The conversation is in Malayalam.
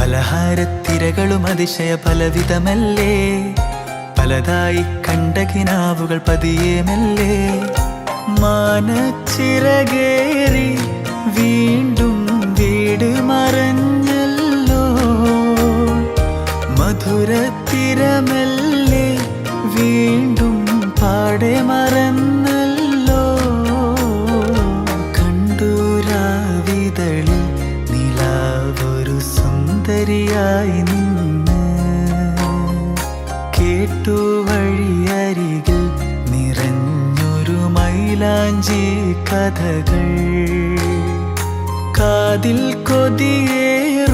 പലഹാരത്തിരകളും അതിശയ പലവിധമല്ലേ, പലതായി കണ്ട കിനാവുകൾ പതിയെ മെല്ലെ മാനച്ചിറകേറി വീണ്ടും വീട് മറഞ്ഞല്ലോ. മധുരത്തിരമല്ലേ വീണ്ടും പാടെ മറന്നല്ലോ. കണ്ടൂരാവിതളിൽ നിലാവൊരു സുന്ദരിയായി നിന്ന്, കേട്ടു വഴിയരികിൽ നിറഞ്ഞൊരു മൈലാഞ്ചി കഥകൾ. കാതിൽ കൊതിയേറെ